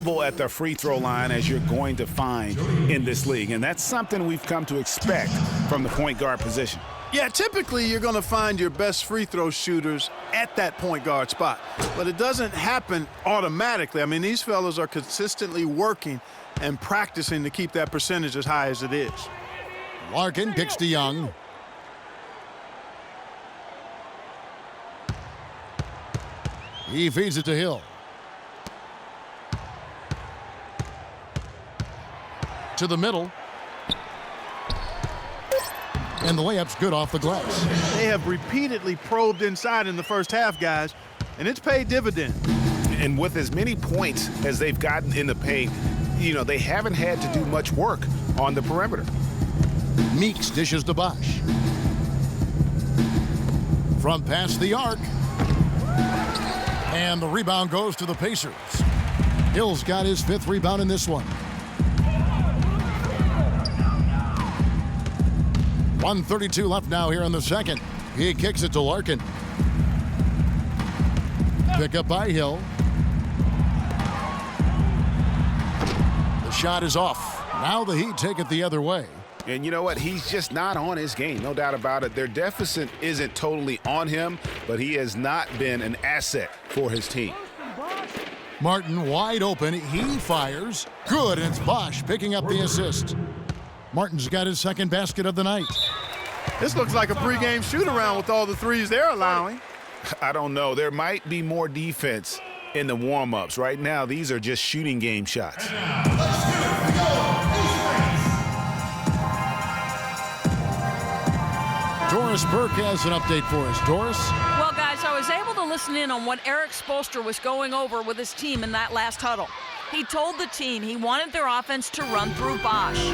At the free throw line as you're going to find in this league, and that's something we've come to expect from the point guard position. Yeah, typically you're going to find your best free throw shooters at that point guard spot, but it doesn't happen automatically. I mean, these fellas are consistently working and practicing to keep that percentage as high as it is. Larkin kicks to Young. He feeds it to Hill. To the middle. And the layup's good off the glass. They have repeatedly probed inside in the first half, guys, and it's paid dividends. And with as many points as they've gotten in the paint, you know, they haven't had to do much work on the perimeter. Meeks dishes to Bosch. From past the arc. And the rebound goes to the Pacers. Hill's got his 5th rebound in this one. 1:32 left now here in the second. He kicks it to Larkin. Pick up by Hill. The shot is off. Now the Heat take it the other way. And you know what? He's just not on his game, no doubt about it. Their deficit isn't totally on him, but he has not been an asset for his team. Martin wide open. He fires. Good, and it's Bosch picking up the assist. Martin's got his 2nd basket of the night. This looks like a pregame shoot-around with all the threes they're allowing. I don't know. There might be more defense in the warm-ups. Right now, these are just shooting game shots. Doris Burke has an update for us. Doris? Well, guys, I was able to listen in on what Eric Spoelstra was going over with his team in that last huddle. He told the team he wanted their offense to run through Bosch.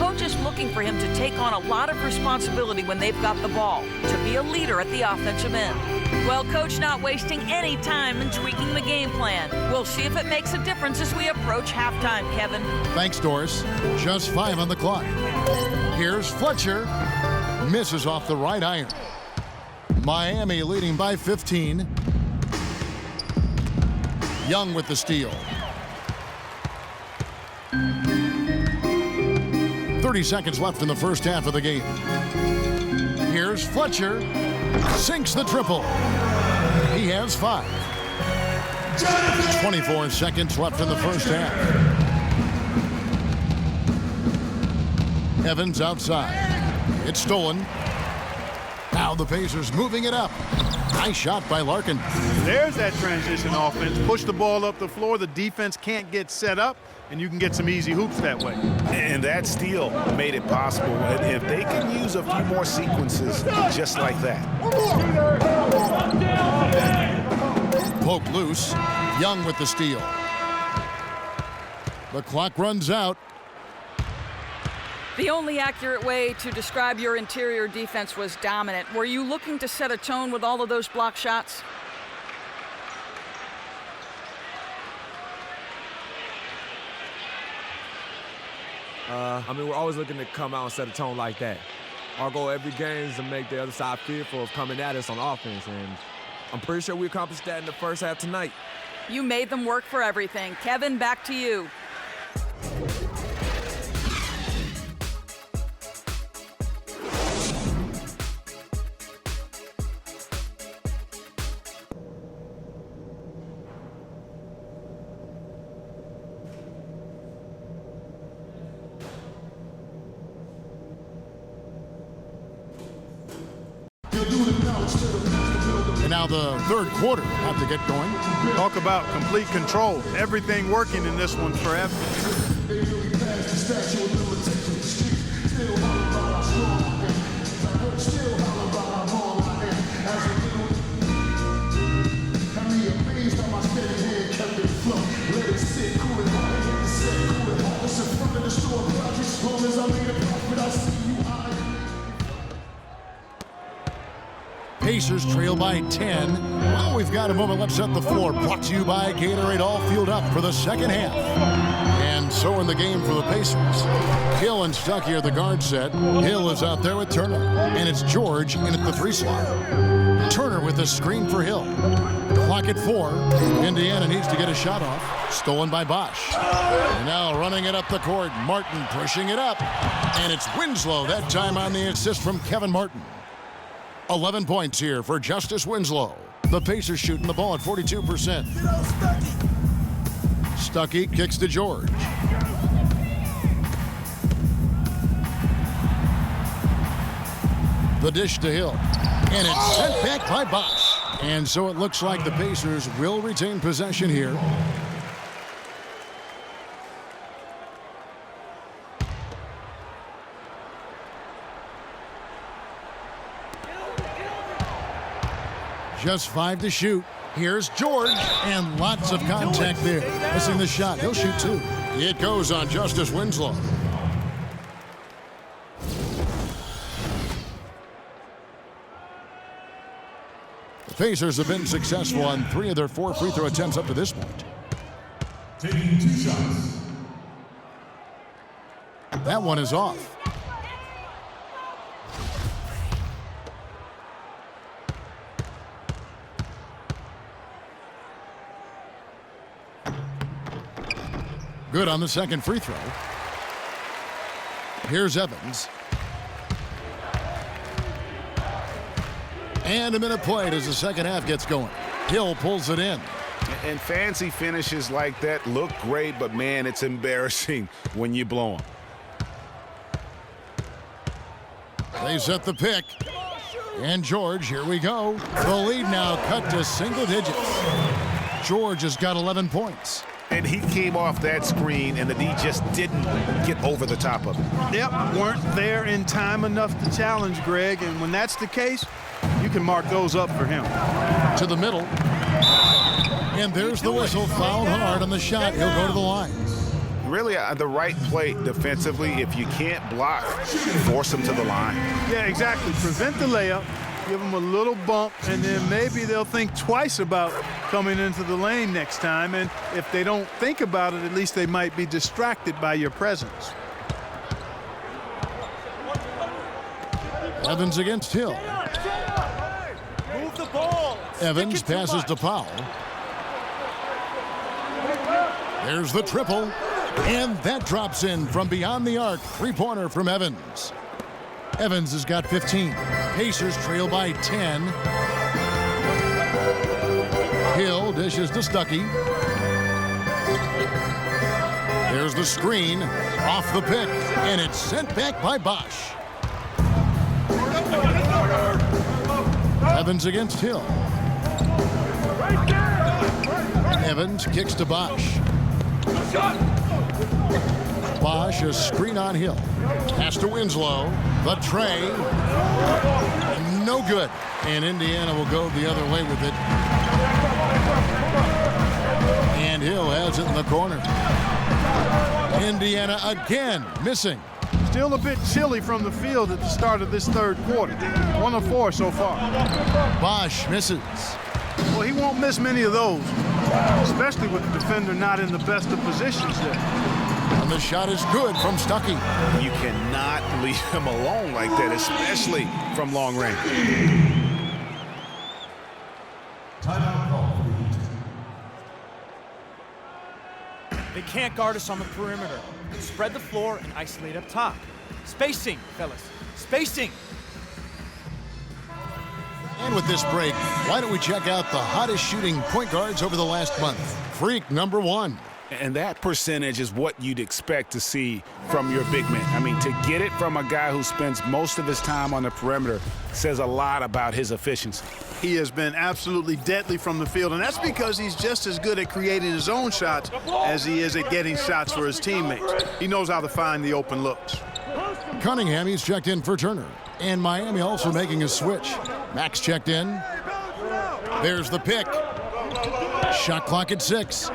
Coach is looking for him to take on a lot of responsibility when they've got the ball, to be a leader at the offensive end. Well, Coach not wasting any time in tweaking the game plan. We'll see if it makes a difference as we approach halftime, Kevin. Thanks, Doris. Just 5 on the clock. Here's Fletcher. Misses off the right iron. Miami leading by 15. Young with the steal. 30 seconds left in the first half of the game. Here's Fletcher. Sinks the triple. He has 5. 24 seconds left in the first half. Evans outside. It's stolen. Now the Pacers moving it up. Nice shot by Larkin. There's that transition offense. Push the ball up the floor. The defense can't get set up, and you can get some easy hoops that way. And that steal made it possible. And if they can use a few more sequences just like that. Poke loose. Young with the steal. The clock runs out. The only accurate way to describe your interior defense was dominant. Were you looking to set a tone with all of those block shots? I mean, we're always looking to come out and set a tone like that. Our goal every game is to make the other side fearful of coming at us on offense, and I'm pretty sure we accomplished that in the first half tonight. You made them work for everything. Kevin, back to you. And now the third quarter have to get going. Talk about complete control. Everything working in this one for Evans. Pacers trail by 10. Well, we've got a moment. Let's set the floor. Brought to you by Gatorade, all fueled up for the second half. And so in the game for the Pacers. Hill and Stuckey are the guard set. Hill is out there with Turner. And it's George in at the 3 slot. Turner with the screen for Hill. Clock at 4. Indiana needs to get a shot off. Stolen by Bosch. And now running it up the court. Martin pushing it up. And it's Winslow that time on the assist from Kevin Martin. 11 points here for Justice Winslow. The Pacers shooting the ball at 42%. Stuckey kicks to George. The dish to Hill. And it's sent back by Bosch. And so it looks like the Pacers will retain possession here. Just 5 to shoot. Here's George, and lots of contact there. Missing the shot. He'll shoot 2. It goes on Justice Winslow. The Pacers have been successful on 3 of their 4 free throw attempts up to this point. Taking 2 shots. That one is off. Good on the second free throw. Here's Evans. And a minute played as the second half gets going. Hill pulls it in. And fancy finishes like that look great, but man, it's embarrassing when you blow them. They set the pick. And George, here we go. The lead now cut to single digits. George has got 11 points. And he came off that screen, and the D just didn't get over the top of it. Yep, weren't there in time enough to challenge Greg, and when that's the case, you can mark those up for him. To the middle. And there's the whistle. Fouled hard on the shot. He'll go to the line. Really the right play defensively. If you can't block, force him to the line. Yeah, exactly. Prevent the layup, give them a little bump, and then maybe they'll think twice about coming into the lane next time. And if they don't think about it, at least they might be distracted by your presence. Evans against Hill. Move the ball. Evans passes to Powell. There's the triple. And that drops in from beyond the arc. 3-pointer from Evans. Evans has got 15. Pacers trail by 10. Hill dishes to Stuckey. There's the screen. Off the pick. And it's sent back by Bosch. Evans against Hill. Evans kicks to Bosch. Bosch, a screen on Hill. Pass to Winslow. The tray. No good. And Indiana will go the other way with it. And Hill has it in the corner. Indiana again missing. Still a bit chilly from the field at the start of this third quarter. 1 of 4 so far. Bosch misses. Well, he won't miss many of those, especially with the defender not in the best of positions there. And the shot is good from Stuckey. You cannot leave him alone like that, especially from long range. Timeout call for the Heat. They can't guard us on the perimeter. Spread the floor and isolate up top. Spacing, fellas. Spacing. And with this break, why don't we check out the hottest shooting point guards over the last month? Freak number 1. And that percentage is what you'd expect to see from your big man. I mean, to get it from a guy who spends most of his time on the perimeter says a lot about his efficiency. He has been absolutely deadly from the field, and that's because he's just as good at creating his own shots as he is at getting shots for his teammates. He knows how to find the open looks. Cunningham, he's checked in for Turner. And Miami also making a switch. Max checked in. There's the pick. Shot clock at 6.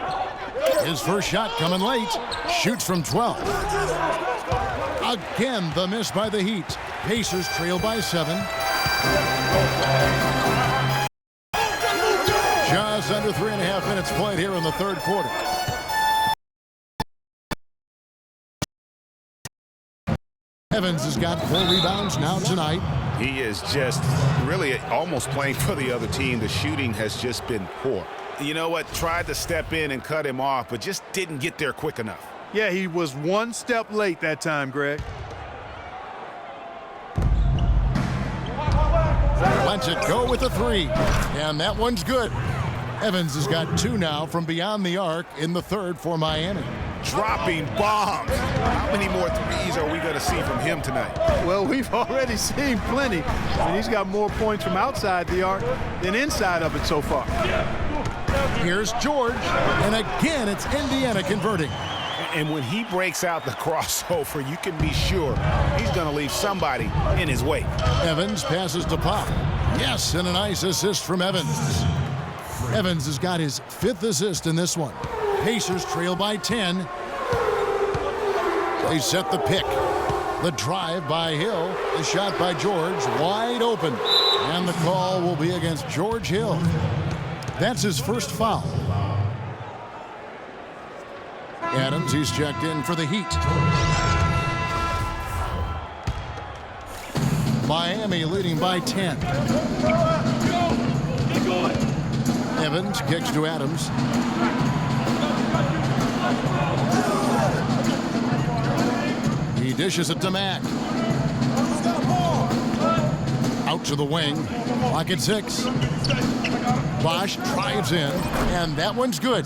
His first shot coming late. Shoots from 12. Again, the miss by the Heat. Pacers trail by 7. Just under 3.5 minutes played here in the third quarter. Evans has got 4 rebounds now tonight. He is just really almost playing for the other team. The shooting has just been poor. You know what? Tried to step in and cut him off, but just didn't get there quick enough. Yeah, he was one step late that time, Greg. Lets it go with a three, and that one's good. Evans has got 2 now from beyond the arc in the third for Miami. Dropping bombs. How many more threes are we going to see from him tonight? Well, we've already seen plenty, and he's got more points from outside the arc than inside of it so far. Here's George, and again it's Indiana converting. And when he breaks out the crossover, you can be sure he's going to leave somebody in his way. Evans passes to Pop. Yes, and a nice assist from Evans. Evans has got his 5th assist in this one. Pacers trail by 10. They set the pick. The drive by Hill. The shot by George. Wide open. And the call will be against George Hill. That's his first foul. Adams, he's checked in for the Heat. Miami leading by 10. Evans kicks to Adams. He dishes it to Mack. Out to the wing. Clock at 6. Bosch drives in, and that one's good.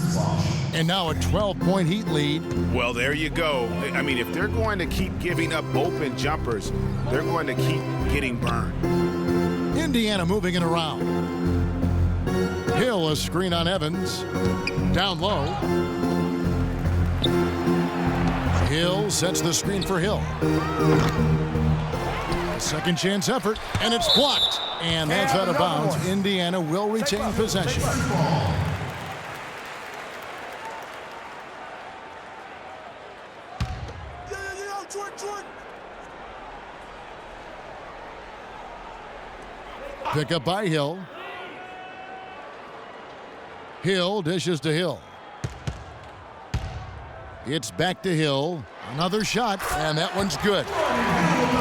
And now a 12-point Heat lead. Well, there you go. I mean, if they're going to keep giving up open jumpers, they're going to keep getting burned. Indiana moving it around. Hill, a screen on Evans. Down low. Hill sets the screen for Hill. A second chance effort, and it's blocked. And that's out of bounds. Indiana will retain possession. Pick up by Hill. Hill dishes to Hill. It's back to Hill. Another shot, and that one's good.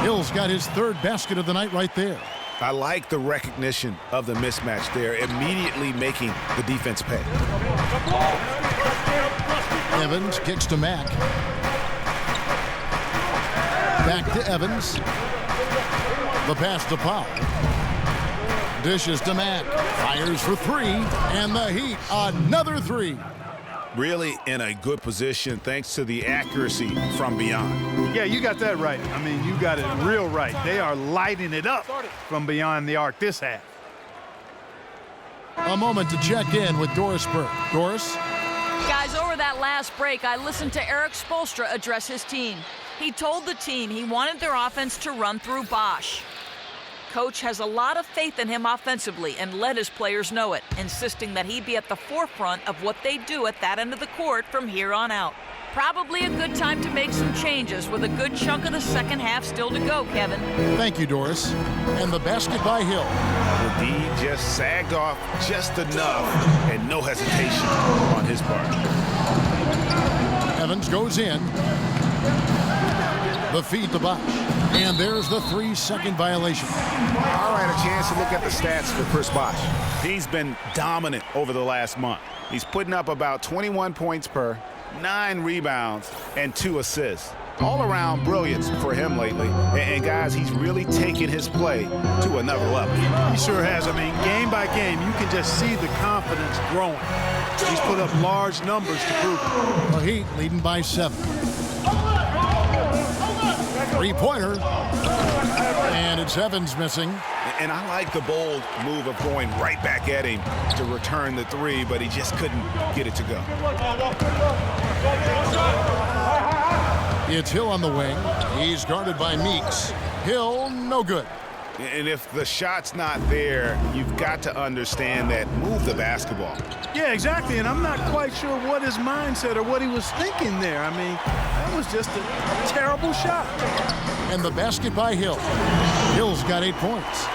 Hill's got his 3rd basket of the night right there. I like the recognition of the mismatch there, immediately making the defense pay. Evans kicks to Mack. Back to Evans. The pass to Powell. Dishes to Mack. Fires for 3, and the Heat another 3. Really in a good position thanks to the accuracy from beyond. Yeah, you got that right. I mean, you got it real right. They are lighting it up from beyond the arc this half. A moment to check in with Doris Burke. Doris? Guys, over that last break, I listened to Eric Spoelstra address his team. He told the team he wanted their offense to run through Bosch. Coach has a lot of faith in him offensively and let his players know it, insisting that he be at the forefront of what they do at that end of the court from here on out. Probably a good time to make some changes with a good chunk of the second half still to go, Kevin. Thank you, Doris. And the basket by Hill. The D just sagged off just enough and no hesitation on his part. Evans goes in. The feed to Bosch. And there's the 3-second violation. All right, a chance to look at the stats for Chris Bosch. He's been dominant over the last month. He's putting up about 21 points per, 9 rebounds, and 2 assists. All around brilliance for him lately. And guys, he's really taken his play to another level. He sure has. I mean, game by game, you can just see the confidence growing. He's put up large numbers to prove it. The Heat leading by 7. 3-pointer. And it's Evans missing. And I like the bold move of going right back at him to return the 3, but he just couldn't get it to go. It's Hill on the wing. He's guarded by Meeks. Hill, no good. And if the shot's not there, you've got to understand that move the basketball. Yeah, exactly, and I'm not quite sure what his mindset or what he was thinking there. I mean, that was just a terrible shot. And the basket by Hill. Hill's got 8 points.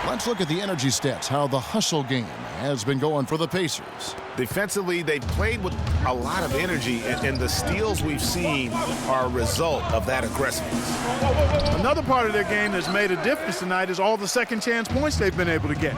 Let's look at the energy stats, how the hustle game has been going for the Pacers. Defensively, they played with a lot of energy, and the steals we've seen are a result of that aggressiveness. Another part of their game that's made a difference tonight is all the second chance points they've been able to get.